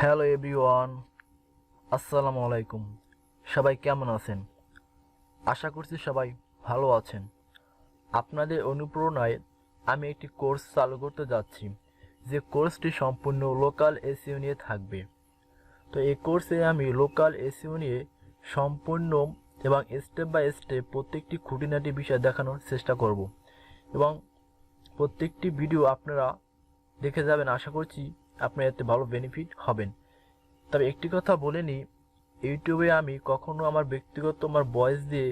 Hello everyone, আসসালামু আলাইকুম। সবাই কেমন আছেন? আশা করছি সবাই ভালো আছেন। আপনাদের অনুপ্রেরণায় আমি একটি কোর্স চালু করতে যাচ্ছি, যে কোর্সটি সম্পূর্ণ লোকাল এসইও নিয়ে থাকবে। তো এই কোর্সে আমি লোকাল এসইও নিয়ে সম্পূর্ণ এবং স্টেপ বাই স্টেপ প্রত্যেকটি খুঁটিনাটি বিষয় দেখানোর চেষ্টা করব এবং প্রত্যেকটি ভিডিও আপনারা দেখে যাবেন। আশা করছি আপনারা এতে ভালো বেনিফিট হবেন। তবে একটি কথা বলে নিই, ইউটিউবে আমি কখনো আমার ব্যক্তিগত ভয়েস দিয়ে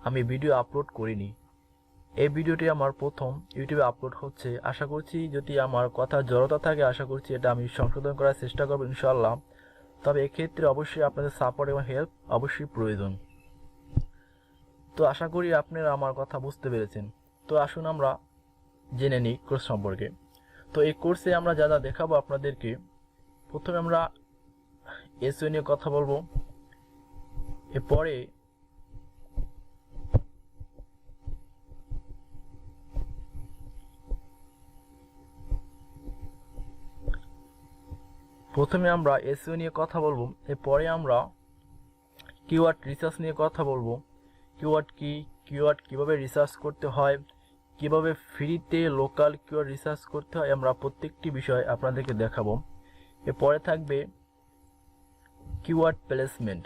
আমি ভিডিও আপলোড করিনি। এই ভিডিওটি আমার প্রথম ইউটিউবে আপলোড হচ্ছে। আশা করছি যদি আমার কথা জড়তা থাকে, আশা করছি এটা আমি সংশোধন করার চেষ্টা করব ইনশাআল্লাহ। তবে এক্ষেত্রে অবশ্যই আপনাদের সাপোর্ট এবং হেল্প অবশ্যই প্রয়োজন। তো আশা করি আপনারা আমার কথা বুঝতে পেরেছেন। তো আসুন আমরা জেনে নিই কোর্স সম্পর্কে। তো এই কোর্সে আমরা যা যা দেখাবো আপনাদেরকে, প্রথমে আমরা এসইও নিয়ে কথা বলবো। এরপরে আমরা এসইও নিয়ে কথা বলবো। এরপরে আমরা কিওয়ার্ড রিসার্চ নিয়ে কথা বলবো। কিওয়ার্ড কি, কিওয়ার্ড কিভাবে রিসার্চ করতে হয়, কিভাবে ফ্রিতে লোকাল কিওয়ার্ড রিসার্চ করতে হয়, আমরা প্রত্যেকটি বিষয় আপনাদেরকে দেখাবো। এরপরে থাকবে কিওয়ার্ড প্লেসমেন্ট,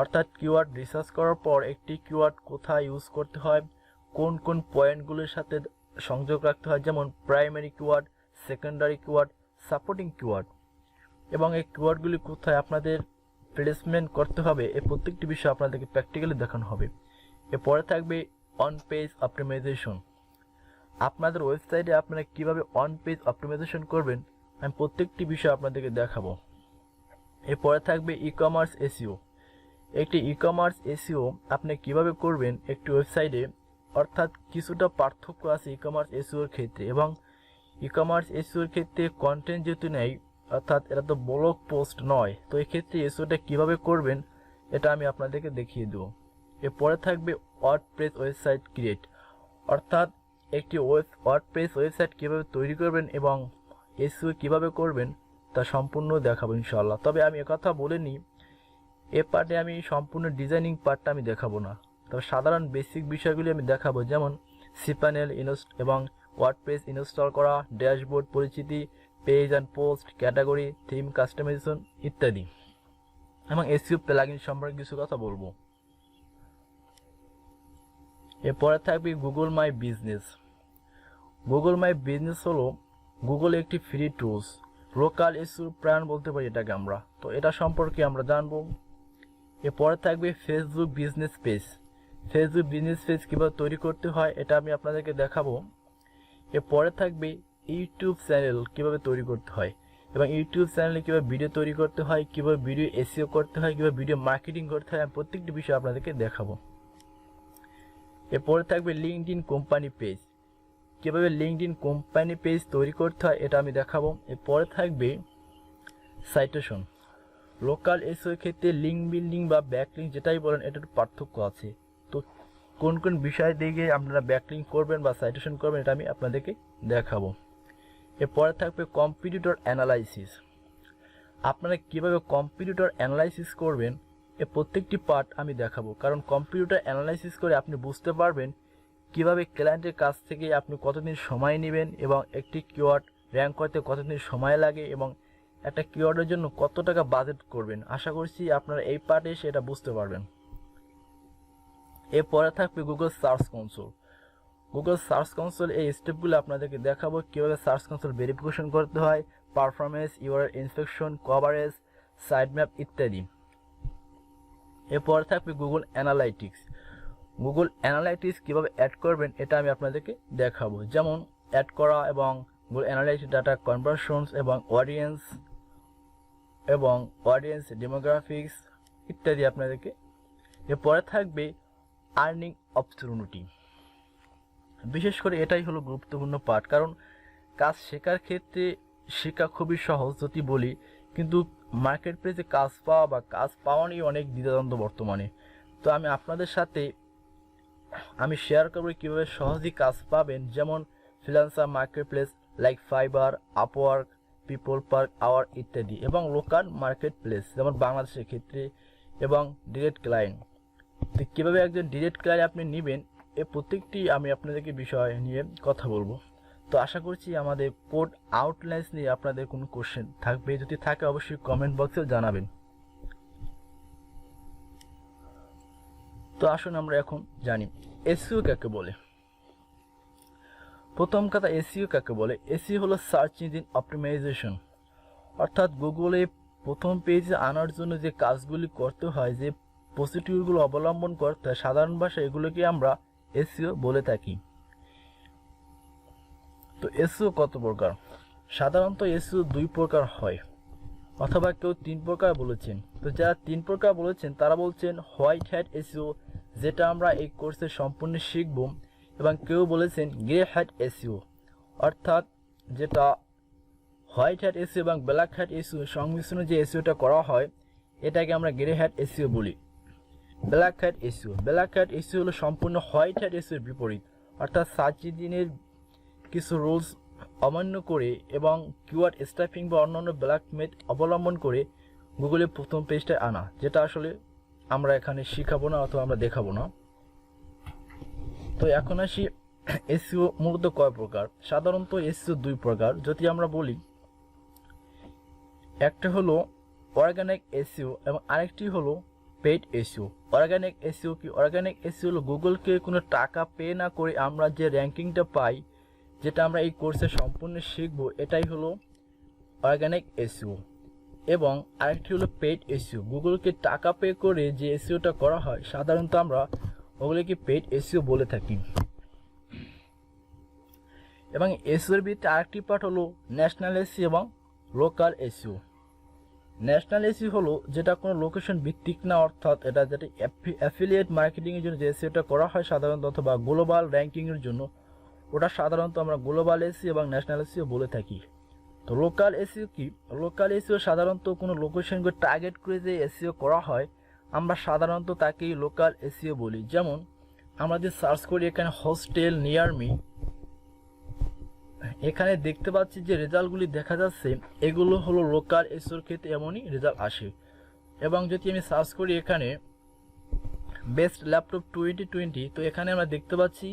অর্থাৎ কিওয়ার্ড রিসার্চ করার পর একটি কিওয়ার্ড কোথায় ইউজ করতে হয়, কোন কোন পয়েন্টগুলোর সাথে সংযোগ রাখতে হয়, যেমন primary keyword, secondary keyword, supporting keyword, এবং এই কিওয়ার্ডগুলি কোথায় আপনাদের প্লেসমেন্ট করতে হবে, এই প্রত্যেকটি বিষয় আপনাদেরকে প্র্যাকটিক্যালি দেখানো হবে। এরপরে থাকবে অন পেজ অপটিমাইজেশন, আপনাদের ওয়েবসাইটে আপনারা কিভাবে অন পেজ অপটিমাইজেশন করবেন আমি প্রত্যেকটি বিষয় আপনাদেরকে দেখাবো। এরপরে থাকবে ই কমার্স এসইও, একটি ই কমার্স এসইও আপনি কিভাবে করবেন একটি ওয়েবসাইটে, অর্থাৎ কিছুটা পার্থক্য আছে ই কমার্স এসইওর ক্ষেত্রে। এবং ই কমার্স এসইওর ক্ষেত্রে কন্টেন্ট যেহেতু নেই, অর্থাৎ এটা তো ব্লগ পোস্ট নয়, তো এক্ষেত্রে এসইওটা কিভাবে করবেন এটা আমি আপনাদেরকে দেখিয়ে দেবো। এরপরে থাকবে ওয়ার্ডপ্রেস ওয়েবসাইট ক্রিয়েট, অর্থাৎ একটি ওয়ার্ডপ্রেস ওয়েবসাইট কিভাবে তৈরি করবেন এবং এসইও কিভাবে করবেন তা সম্পূর্ণ দেখাবো ইনশাআল্লাহ। তবে আমি একথা বলে নিই, এ পার্টে আমি সম্পূর্ণ ডিজাইনিং পার্টটা আমি দেখাবো না, তবে সাধারণ বেসিক বিষয়গুলি আমি দেখাবো, যেমন সিপ্যানেল এবং ওয়ার্ডপ্রেস ইনস্টল করা, ড্যাশবোর্ড পরিচিতি, page and post, category, theme customisation ইত্যাদি, এবং এসইও প্লাগইন সম্পর্কে কিছু কথা বলবো। এরপরে থাকবে Google my business. Google my business হলো গুগল একটি ফ্রি টুলস, লোকাল এসইও প্রাণ বলতে পারি এটাকে আমরা। তো এটা সম্পর্কে আমরা জানবো। এরপরে থাকবে Facebook business page, Facebook business page কীভাবে তৈরি করতে হয় এটা আমি আপনাদেরকে দেখাবো। এরপরে থাকবে ইউটিউব চ্যানেল কীভাবে তৈরি করতে হয়, এবং ইউটিউব চ্যানেলে কীভাবে ভিডিও তৈরি করতে হয়, কীভাবে ভিডিও এসইও করতে হয়, কীভাবে ভিডিও মার্কেটিং করতে হয়, আমি প্রত্যেকটি বিষয় আপনাদেরকে দেখাবো। এরপরে থাকবে লিঙ্কডইন কোম্পানি পেজ, কীভাবে লিঙ্কডইন কোম্পানি পেজ তৈরি করতে হয় এটা আমি দেখাবো। এরপরে থাকবে সাইটেশন, লোকাল এসইওর ক্ষেত্রে লিঙ্ক বিল্ডিং বা ব্যাকলিঙ্ক যেটাই বলেন এটার পার্থক্য আছে। তো কোন কোন বিষয় দিকে আপনারা ব্যাকলিঙ্ক করবেন বা সাইটেশন করবেন এটা আমি আপনাদেরকে দেখাবো। এরপরে থাকবে কম্পিটিটর অ্যানালাইসিস, আপনারা কীভাবে কম্পিটিটর অ্যানালাইসিস করবেন এ প্রত্যেকটি পার্ট আমি দেখাবো, কারণ কম্পিটিটর অ্যানালাইসিস করে আপনি বুঝতে পারবেন কিভাবে ক্লায়েন্টের কাছ থেকে আপনি কতদিন সময় নেবেন এবং একটি কিওয়ার্ড র্যাঙ্ক করতে কতদিন সময় লাগে এবং একটা কিওয়ার্ডের জন্য কত টাকা বাজেট করবেন। আশা করছি আপনারা এই পার্টে সেটা বুঝতে পারবেন। এরপরে থাকবে Google search console, Google search console এই স্টেপগুলো আপনাদেরকে দেখাবো, কীভাবে সার্চ কনসোল ভেরিফিকেশন করতে হয়, performance, URL inspection, coverage, side map ইত্যাদি। এরপরে থাকবে গুগল অ্যানালাইটিক্স, গুগল অ্যানালাইটিক্স কীভাবে অ্যাড করবেন এটা আমি আপনাদেরকে দেখাবো, যেমন অ্যাড করা এবং গুগল অ্যানালাইটিক্স ডাটা কনভার্সনস এবং অডিয়েন্স ডেমোগ্রাফিক্স ইত্যাদি আপনাদেরকে। এরপরে থাকবে আর্নিং অপরচুনিটি, বিশেষ করে এটাই হলো গুরুত্বপূর্ণ পার্ট, কারণ কাজ শেখার ক্ষেত্রে শেখা খুবই সহজ যদি বলি, কিন্তু মার্কেট প্লেসে কাজ পাওয়া বা কাজ পাওয়া নিয়ে অনেক দ্বিধাদ্বন্দ্ব বর্তমানে। তো আমি আপনাদের সাথে শেয়ার করব কীভাবে সহজেই কাজ পাবেন, যেমন freelancer marketplace like Fiverr, Upwork, People Per Hour ইত্যাদি, এবং লোকাল মার্কেট প্লেস যেমন বাংলাদেশের ক্ষেত্রে, এবং ডিরেক্ট ক্লায়েন্ট। তো কীভাবে একজন ডিরেক্ট ক্লায়েন্ট আপনি নেবেন, এ প্রত্যেকটি আমি আপনাদেরকে বিষয় নিয়ে কথা বলবো। তো আশা করছি আমাদের কোড আউটলাইন্স নিয়ে আপনাদের কোনো কোশ্চেন থাকবে, যদি থাকে অবশ্যই কমেন্ট বক্সেও জানাবেন। তো আসুন আমরা এখন জানি এসইও কাকে বলে। প্রথম কথা, এসইও কাকে বলে? এসইও হলো সার্চ ইঞ্জিন অপটিমাইজেশন, অর্থাৎ গুগলে প্রথম পেজে আনার জন্য যে কাজগুলি করতে হয়, যে প্রসিডিউরগুলো অবলম্বন করতে হয়, সাধারণ ভাষায় এগুলোকে আমরা এসইও বলে থাকি। তো এসইও কত প্রকার? সাধারণত এসইও 2 প্রকার হয়, অথবা কেউ 3 প্রকার বলেছেন। তো যারা 3 প্রকার বলেছেন তারা বলছেন হোয়াইট হ্যাট এসইও, যেটা আমরা এই কোর্সে সম্পূর্ণ শিখব, এবং কেউ বলেছেন গ্রে হ্যাট এসইও, অর্থাৎ যেটা হোয়াইট হ্যাট এসইও এবং ব্ল্যাক হ্যাট এসইও সংমিশ্রণে যে এসইওটা করা হয়, এটাকে আমরা গ্রে হ্যাট এসইও বলি। ব্ল্যাক হ্যাট এসইও হলো সম্পূর্ণ হোয়াইট হ্যাট এসইওর বিপরীত, অর্থাৎ সার্চ ইঞ্জিনের কিছু রুলস অমান্য করে এবং কিওয়ার্ড স্ট্রাইপিং বা অন্যান্য ব্ল্যাক মেথড অবলম্বন করে গুগলের প্রথম পেজটায় আনা, যেটা আসলে আমরা এখানে শিখাবো না অথবা আমরা দেখাবো না। তো এখন আসি এসইও মূলত কয় প্রকার। সাধারণত এসইও 2 প্রকার। যদি আমরা বলি, একটা হলো অর্গানিক এসইও এবং আরেকটি হলো পেইড এসইও। অর্গানিক এসইও কি? অর্গানিক এসইও হলো গুগলকে কোনো টাকা পে না করে আমরা যে র্যাঙ্কিংটা পাই, যেটা আমরা এই কোর্সে সম্পূর্ণ শিখব, এটাই হলো অর্গানিক এসইও। এবং আরেকটি হলো পেইড এসইও, গুগলকে টাকা পে করে যে এসইওটা করা হয়, সাধারণত আমরা ওগুলোকে পেইড এসইও বলে থাকি। এবং এসইওর ভিতরে আরেকটি পার্ট হলো ন্যাশনাল এসইও এবং লোকাল এসইও। ন্যাশনাল এসইও হলো যেটা কোনো লোকেশন ভিত্তিক না, অর্থাৎ এটা যেটা অ্যাফিলিয়েট মার্কেটিংয়ের জন্য যে এসইওটা করা হয় সাধারণত, অথবা গ্লোবাল র্যাঙ্কিংয়ের জন্য, ওটা সাধারণত আমরা গ্লোবাল এসইও এবং ন্যাশনাল এসইও বলে থাকি। তো লোকাল এসইও কি? লোকাল এসইও সাধারণত কোনো লোকেশনকে টার্গেট করে যে এসইও করা হয়, আমরা সাধারণত তাকেই লোকাল এসইও বলি। যেমন আমরা যে সার্চ করি এখানে হোস্টেল নিয়ার মি, এখানে দেখতে পাচ্ছি যে রেজাল্টগুলি দেখা যাচ্ছে, এগুলো হলো লোকাল এসইওর ক্ষেত্রে এমনই রেজাল্ট আসে। এবং যদি আমি সার্চ করি এখানে বেস্ট ল্যাপটপ 2020, তো এখানে আমরা দেখতে পাচ্ছি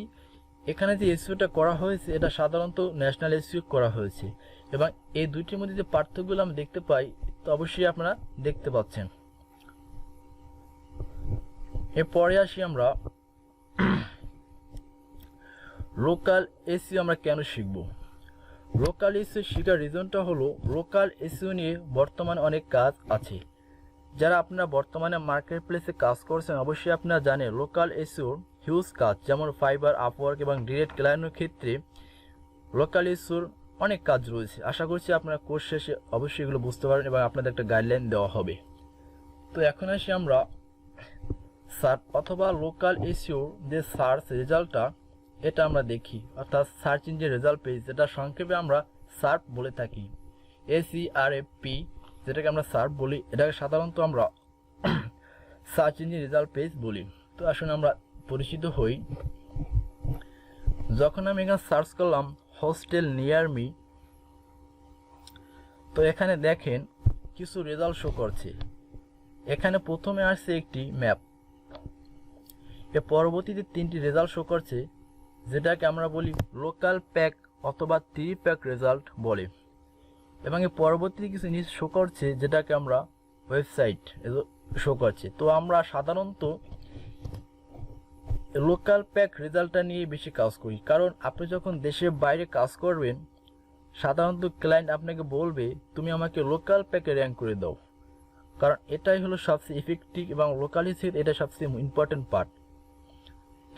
এখানে যে এসইওটা করা হয়েছে এটা সাধারণত ন্যাশনাল এসইও করা হয়েছে। এবং এই দুইটির মধ্যে যে পার্থক্যগুলো আমরা দেখতে পাই, তো অবশ্যই আপনারা দেখতে পাচ্ছেন। এরপরে আসি আমরা লোকাল এসইও আমরা কেন শিখব। লোকাল এসইও শেখার রিজনটা হলো, লোকাল এসইও নিয়ে বর্তমানে অনেক কাজ আছে। যারা আপনারা বর্তমানে মার্কেট প্লেসে কাজ করছেন, অবশ্যই আপনারা জানেন লোকাল এসইওর হিউজ কাজ, যেমন ফাইবার, আপওয়ার্ক এবং ডিরেক্ট ক্লায়েন্টের ক্ষেত্রে লোকাল এসইওর অনেক কাজ রয়েছে। আশা করছি আপনারা কোর্স শেষে অবশ্যই এগুলো বুঝতে পারেন এবং আপনাদের একটা গাইডলাইন দেওয়া হবে। তো এখন আসি আমরা সার্চ অথবা লোকাল এসইওর যে সার্চ রেজাল্টটা, এটা আমরা দেখি, অর্থাৎ সার্চ ইঞ্জিন রেজাল্ট পেজ, যেটা সংক্ষেপে আমরা সার্প বলে থাকি, SERP, যেটাকে আমরা সার্প বলি, এটাকে সাধারণত আমরা সার্চ ইঞ্জিন রেজাল্ট পেজ বলি। তো আসুন আমরা পরিচিত হই। যখন আমি এখানে সার্চ করলাম হোস্টেল নিয়ার মি, তো এখানে দেখেন কিছু রেজাল্ট শো করছে। এখানে প্রথমে আসছে একটি ম্যাপ, এর পরবর্তীতে 3টি রেজাল্ট শো করছে, যেটাকে আমরা বলি লোকাল প্যাক অথবা 3 প্যাক রেজাল্ট বলে। এবং এর পরবর্তীতে কিছু জিনিস শো করছে, যেটাকে আমরা ওয়েবসাইট শো করছে। তো আমরা সাধারণত লোকাল প্যাক রেজাল্টটা নিয়ে বেশি কাজ করি, কারণ আপনি যখন দেশের বাইরে কাজ করবেন, সাধারণত ক্লায়েন্ট আপনাকে বলবে তুমি আমাকে লোকাল প্যাকে র্যাঙ্ক করে দাও, কারণ এটাই হলো সবচেয়ে ইফেক্টিভ এবং লোকালিসিট এটা সবচেয়ে ইম্পর্টেন্ট পার্ট।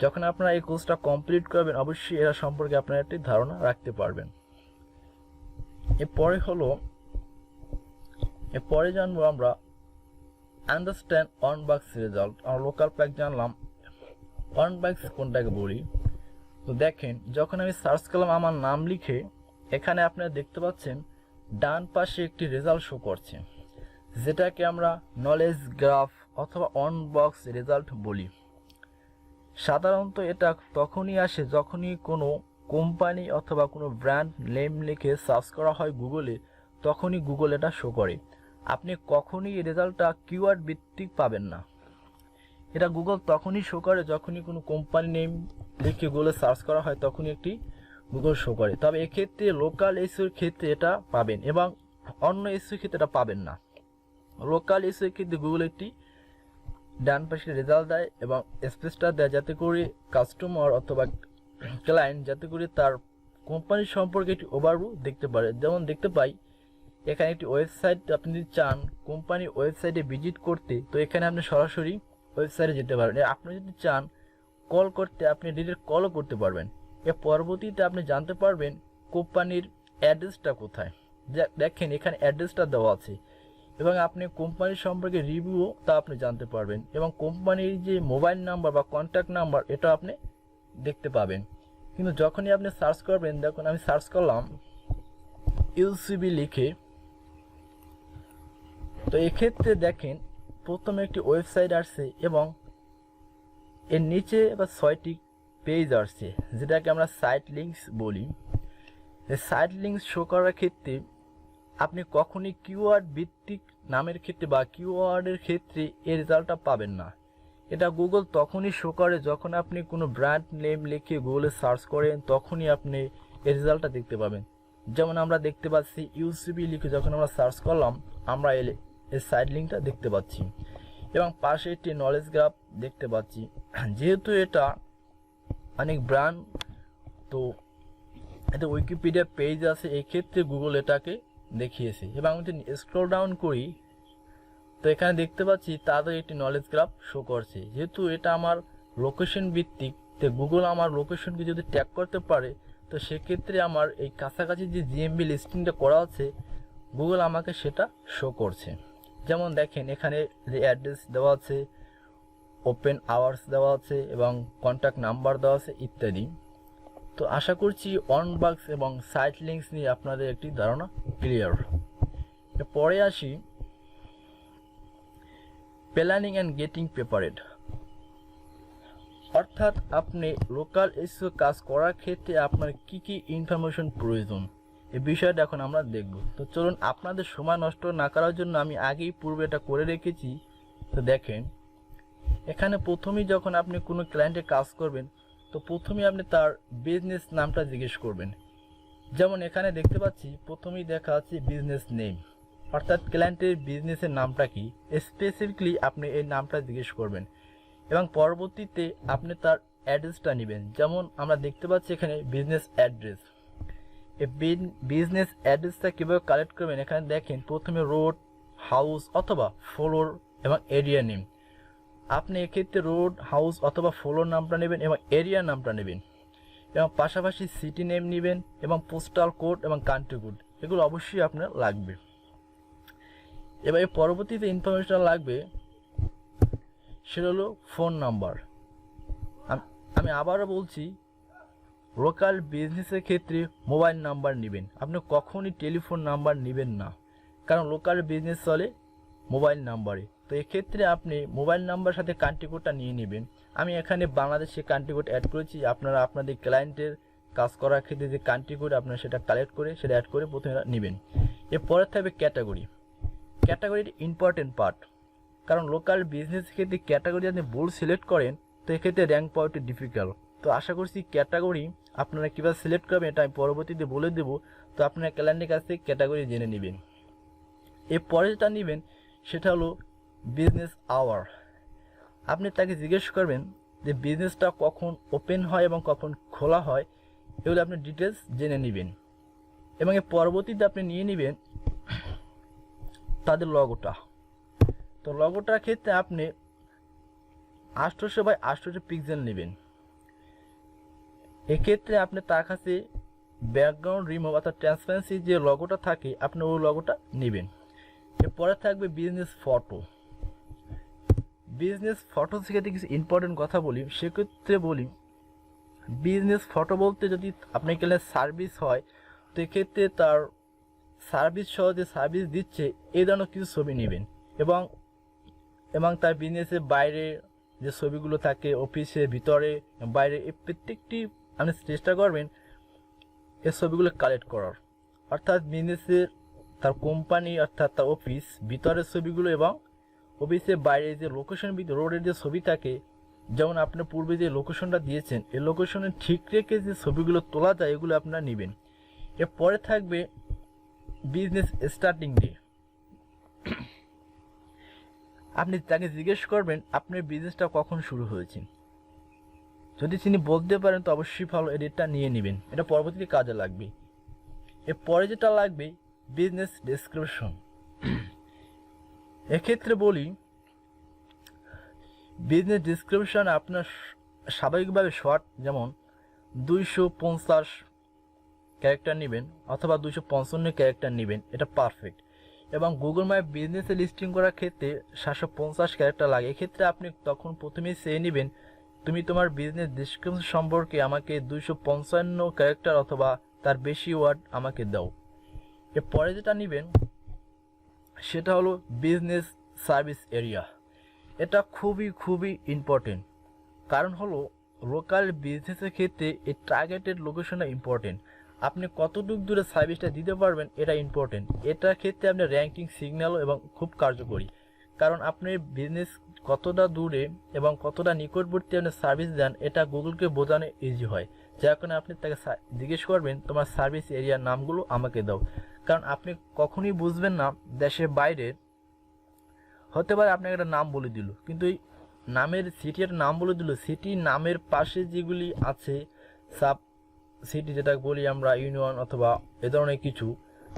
যখন আপনারা এই কোর্সটা কমপ্লিট করবেন, অবশ্যই এরা সম্পর্কে আপনারা একটি ধারণা রাখতে পারবেন। এরপরে জানবো আমরা আন্ডারস্ট্যান্ড অন বাক্স রেজাল্ট। আমরা লোকাল প্যাক জানলাম, অন বাক্স কোনটাকে বলি। তো দেখেন যখন আমি সার্চ করলাম আমার নাম লিখে, এখানে আপনারা দেখতে পাচ্ছেন ডান পাশে একটি রেজাল্ট শো করছে, যেটাকে আমরা নলেজ গ্রাফ অথবা অন বক্স রেজাল্ট বলি। সাধারণত এটা তখনই আসে যখনই কোনো কোম্পানি অথবা কোনো ব্র্যান্ড নেম লিখে সার্চ করা হয় গুগলে, তখনই গুগল এটা শো করে। আপনি কখনই এই রেজাল্টটা কিওয়ার্ড ভিত্তিক পাবেন না। এটা গুগল তখনই শো করে যখনই কোনো কোম্পানি নেম লিখে গুগলে সার্চ করা হয়, তখনই একটি গুগল শো করে। তবে এক্ষেত্রে লোকাল এসইওর ক্ষেত্রে এটা পাবেন এবং অন্য এসইওর ক্ষেত্রে এটা পাবেন না। লোকাল এসইওর ক্ষেত্রে গুগল একটি ডান পাশে রেজাল্ট দেয় এবং স্পেসটা দেয় যাতে করে কাস্টমার অথবা ক্লায়েন্ট যাতে করে তার কোম্পানি সম্পর্কে একটি ওভারভিউ দেখতে পারে। যেমন দেখতে পাই এখানে একটি ওয়েবসাইট, আপনি যদি চান কোম্পানি ওয়েবসাইটে ভিজিট করতে, তো এখানে আপনি সরাসরি ওয়েবসাইটে যেতে পারবেন। আপনি যদি চান কল করতে, আপনি ডিরেক্ট কলও করতে পারবেন। এর পরবর্তীতে আপনি জানতে পারবেন কোম্পানির অ্যাড্রেসটা কোথায়। দেখেন এখানে অ্যাড্রেসটা দেওয়া আছে এবং আপনি কোম্পানির সম্পর্কে রিভিউও তা আপনি জানতে পারবেন এবং কোম্পানির যে মোবাইল নাম্বার বা কন্ট্যাক্ট নাম্বার এটা আপনি দেখতে পাবেন। কিন্তু যখনই আপনি সার্চ করবেন, দেখুন আমি সার্চ করলাম ইউসিবি লিখে, তো এক্ষেত্রে দেখেন প্রথমে একটি ওয়েবসাইট আসছে এবং এর নিচে বা 6টি পেজ আসছে যেটাকে আমরা সাইট লিঙ্কস বলি। এই সাইট লিঙ্কস শো করার ক্ষেত্রে আপনি কখনই কিওয়ার্ড ভিত্তিক নামের ক্ষেত্রে বা কিওয়ার্ডের ক্ষেত্রে এই রেজাল্টটা পাবেন না। এটা গুগল তখনই শো করে যখন আপনি কোনো ব্র্যান্ড নেম লিখে গুগলে সার্চ করেন, তখনই আপনি এই রেজাল্টটা দেখতে পাবেন। যেমন আমরা দেখতে পাচ্ছি ইউসিবি লিখে যখন আমরা সার্চ করলাম, আমরা এই সাইট লিঙ্কটা দেখতে পাচ্ছি এবং পাশে একটি নলেজ গ্রাফ দেখতে পাচ্ছি। যেহেতু এটা অনেক ব্র্যান্ড, তো এতে উইকিপিডিয়া পেজ আছে, এই ক্ষেত্রে গুগল এটাকে দেখিয়েছে। এবং আমি যদি স্ক্রল ডাউন করি, তো এখানে দেখতে পাচ্ছি তাদের একটি নলেজ গ্রাফ শো করছে। যেহেতু এটা আমার লোকেশন ভিত্তিক, তো গুগল আমার লোকেশনকে যদি ট্যাগ করতে পারে, তো সেক্ষেত্রে আমার এই কাছাকাছি যে জিএমবি লিস্টিংটা করা আছে, গুগল আমাকে সেটা শো করছে। যেমন দেখেন এখানে যে অ্যাড্রেস দেওয়া আছে, ওপেন আওয়ার্স দেওয়া আছে এবং কন্ট্যাক্ট নাম্বার দেওয়া আছে ইত্যাদি। তো আশা করছি অনবাক্স এবং সাইট লিঙ্কস নিয়ে আপনাদের একটি ধারণা ক্লিয়ার। পরে আসি প্ল্যানিং অ্যান্ড গেটিং প্রিপারেড, অর্থাৎ আপনি লোকাল এসইও কাজ করার ক্ষেত্রে আপনার কি কি ইনফরমেশন প্রয়োজন, এই বিষয়টা এখন আমরা দেখব। তো চলুন, আপনাদের সময় নষ্ট না করার জন্য আমি আগেই পূর্বে এটা করে রেখেছি। তো দেখেন এখানে প্রথমেই যখন আপনি কোনো ক্লায়েন্টে কাজ করবেন, তো প্রথমেই আপনি তার বিজনেস নামটা জিজ্ঞেস করবেন। যেমন এখানে দেখতে পাচ্ছি প্রথমেই দেখা আছে বিজনেস নেম, অর্থাৎ ক্লায়েন্টের বিজনেসের নামটা কি, স্পেসিফিকলি আপনি এই নামটা জিজ্ঞেস করবেন এবং পরবর্তীতে আপনি তার অ্যাড্রেসটা নেবেন। যেমন আমরা দেখতে পাচ্ছি এখানে বিজনেস অ্যাড্রেস। এই বিজনেস অ্যাড্রেসটা কীভাবে কালেক্ট করবেন, এখানে দেখেন প্রথমে রোড, হাউস অথবা ফ্লোর এবং এরিয়া নেম। আপনি এক্ষেত্রে রোড, হাউস অথবা ফ্লোর নামটা নেবেন এবং এরিয়া নামটা নেবেন এবং পাশাপাশি সিটি নেম নেবেন এবং পোস্টাল কোড এবং কান্ট্রি কোড, এগুলো অবশ্যই আপনার লাগবে। এবার এই পরবর্তীতে ইনফরমেশন লাগবে সেটা হলো ফোন নাম্বার। আমি আবারও বলছি, লোকাল বিজনেসের ক্ষেত্রে মোবাইল নাম্বার নেবেন, আপনি কখনই টেলিফোন নাম্বার নেবেন না, কারণ লোকাল বিজনেস চলে মোবাইল নাম্বারে। তো এক্ষেত্রে আপনি মোবাইল নাম্বার সাথে কান্ট্রি কোডটা নিয়ে নেবেন। আমি এখানে বাংলাদেশের কান্ট্রি কোড অ্যাড করেছি, আপনারা আপনাদের ক্লায়েন্টের কাজ করার ক্ষেত্রে যে কান্ট্রি কোড আপনারা সেটা কালেক্ট করে সেটা অ্যাড করে প্রথমে নেবেন। এরপরে থাকবে ক্যাটাগরি। ক্যাটাগরির ইম্পর্টেন্ট পার্ট, কারণ লোকাল বিজনেস ক্ষেত্রে ক্যাটাগরি আপনি ভুল সিলেক্ট করেন, তো এক্ষেত্রে র্যাঙ্ক পাওয়াটা ডিফিকাল্ট। তো আশা করছি ক্যাটাগরি আপনারা কীভাবে সিলেক্ট করবেন এটা আমি পরবর্তীতে বলে দেবো। তো আপনারা ক্লায়েন্টের কাছ থেকে ক্যাটাগরি জেনে নেবেন। এরপরে যেটা নেবেন সেটা হলো বিজনেস আওয়ার। আপনি তাকে জিজ্ঞেস করবেন যে বিজনেসটা কখন ওপেন হয় এবং কখন খোলা হয়, এগুলো আপনি ডিটেলস জেনে নেবেন। এবং এর পরবর্তীতে আপনি নিয়ে নেবেন তাদের লগোটা। তো লগোটার ক্ষেত্রে আপনি 800 বাই 800 পিক্সেল নেবেন। এক্ষেত্রে আপনি তার কাছে ব্যাকগ্রাউন্ড রিমুভ অর্থাৎ ট্রান্সপারেন্সি যে লগোটা থাকে আপনি ওই লগোটা নেবেন। এরপরে থাকবে বিজনেস ফটো। বিজনেস ফটো থেকে কিছু ইম্পর্টেন্ট কথা বলি, সেক্ষেত্রে বলি বিজনেস ফটো বলতে যদি আপনার গেলে সার্ভিস হয়, তো এক্ষেত্রে তার সার্ভিস সহ যে সার্ভিস দিচ্ছে এই ধরনের কিছু ছবি নেবেন এবং তার বিজনেসের বাইরে যে ছবিগুলো থাকে অফিসের ভিতরে বাইরে, এই প্রত্যেকটি আপনি চেষ্টা করবেন এই ছবিগুলো কালেক্ট করার। অর্থাৎ বিজনেসের তার কোম্পানি অর্থাৎ তার অফিস ভিতরের ছবিগুলো এবং অফিসের বাইরে যে লোকেশন রোডের যে ছবি থাকে, যেমন আপনার পূর্বে যে লোকেশনটা দিয়েছেন এই লোকেশনে ঠিক রেখে যে ছবিগুলো তোলা যায় এগুলো আপনারা নেবেন। এরপরে থাকবে বিজনেস স্টার্টিং ডে। আপনি তাকে জিজ্ঞেস করবেন আপনার বিজনেসটা কখন শুরু হয়েছে। যদি তিনি বলতে পারেন তো অবশ্যই ভালো, এই ডেটটা নিয়ে নেবেন, এটা পরবর্তীতে কাজে লাগবে। এরপরে যেটা লাগবে বিজনেস ডেসক্রিপশন। এক্ষেত্রে বলি বিজনেস ডেসক্রিপশন আপনার স্বাভাবিকভাবে শর্ট, যেমন 250 ক্যারেক্টার নেবেন অথবা 255 ক্যারেক্টার নেবেন, এটা পারফেক্ট। এবং গুগল ম্যাপ বিজনেসে লিস্টিং করার ক্ষেত্রে 750 ক্যারেক্টার লাগে। এক্ষেত্রে আপনি তখন প্রথমেই চেয়ে নেবেন তুমি তোমার বিজনেস ডেসক্রিপশন সম্পর্কে আমাকে 255 ক্যারেক্টার অথবা তার বেশি ওয়ার্ড আমাকে দাও। এরপরে যেটা নেবেন সেটা হলো বিজনেস সার্ভিস এরিয়া। এটা খুবই ইম্পর্টেন্ট, কারণ হলো লোকাল বিজনেসের ক্ষেত্রে এই টার্গেটেড লোকেশনটা ইম্পর্টেন্ট। আপনি কতটুকু দূরে সার্ভিসটা দিতে পারবেন এটা ইম্পর্টেন্ট। এটার ক্ষেত্রে আপনার র্যাঙ্কিং সিগন্যালও এবং খুব কার্যকরী, কারণ আপনি বিজনেস কতটা দূরে এবং কতটা নিকটবর্তী আপনি সার্ভিস দেন এটা গুগলকে বোঝানো ইজি হয়। যার কারণে আপনি তাকে জিজ্ঞেস করবেন তোমার সার্ভিস এরিয়ার নামগুলো আমাকে দাও, কারণ আপনি কখনোই বুঝবেন না দেশের বাইরে হতে পারে আপনাকে একটা নাম বলে দিল, কিন্তু এই নামের সিটির নাম বলে দিল, সিটির নামের পাশে যেগুলি আছে সাব সিটি যেটা বলি আমরা ইউনিয়ন অথবা এ ধরনের কিছু,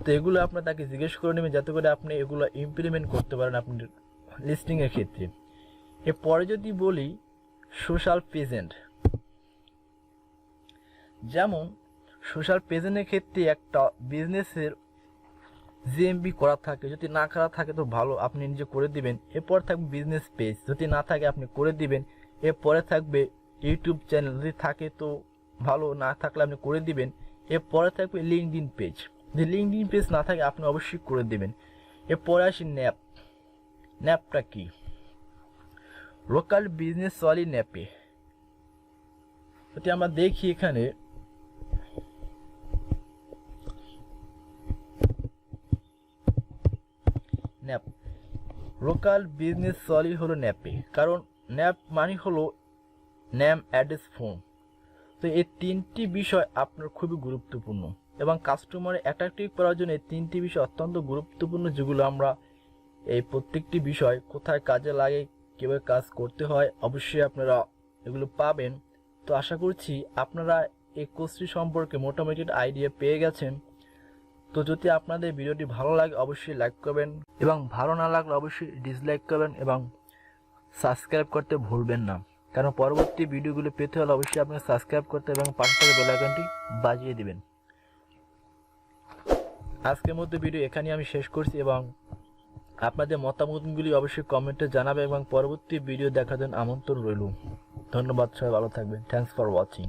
তো এগুলো আপনার তাকে জিজ্ঞেস করে নেবেন যাতে করে আপনি এগুলো ইমপ্লিমেন্ট করতে পারেন আপনার লিস্টিংয়ের ক্ষেত্রে। এরপরে যদি বলি সোশ্যাল প্রেজেন্ট, যেমন সোশ্যাল প্রেজেন্টের ক্ষেত্রে একটা বিজনেসের জিএমবি করা থাকে, যদি না করা থাকে তো ভালো, আপনি নিজে করে দিবেন। এরপর থাকবে বিজনেস পেজ, যদি না থাকে আপনি করে দিবেন। এরপরে থাকবে ইউটিউব চ্যানেল, যদি থাকে তো ভালো, না থাকলে আপনি করে দিবেন। এরপরে থাকবে লিঙ্কডইন পেজ, যদি লিঙ্কডইন পেজ না থাকে আপনি অবশ্যই করে দিবেন। এরপরে আসি ন্যাপ। ন্যাপটা কি? লোকাল বিজনেস সলি ন্যাপে যদি আমরা দেখি এখানে ন্যাপ, লোকাল বিজনেস সলি হলো ন্যাপে, কারণ ন্যাপ মানে হলো নেম, অ্যাড্রেস, ফোন। তো এই তিনটি বিষয় আপনার খুবই গুরুত্বপূর্ণ এবং কাস্টমার অ্যাট্রাক্টিভ করার জন্য এই তিনটি বিষয় অত্যন্ত গুরুত্বপূর্ণ, যেগুলো আমরা এই প্রত্যেকটি বিষয় কোথায় কাজে লাগে, কীভাবে কাজ করতে হয়, অবশ্যই আপনারা এগুলো পাবেন। তো আশা করছি আপনারা এই কোর্সটি সম্পর্কে মোটামুটি আইডিয়া পেয়ে গেছেন। তো যদি আপনাদের ভিডিওটি ভালো লাগে অবশ্যই লাইক করবেন এবং ভালো না লাগলে অবশ্যই ডিসলাইক করবেন এবং সাবস্ক্রাইব করতে ভুলবেন না, কারণ পরবর্তী ভিডিওগুলো পেতে হলে অবশ্যই আপনাকে সাবস্ক্রাইব করতে এবং পাশে থাকা বেল আইকনটি বাজিয়ে দিবেন। আজকের মতো ভিডিও এখানেই আমি শেষ করছি এবং আপনাদের মতামতগুলি অবশ্যই কমেন্টে জানাবেন এবং পরবর্তী ভিডিও দেখার জন্য আমন্ত্রণ রইল। ধন্যবাদ, সবাই ভালো থাকবেন। Thanks for watching.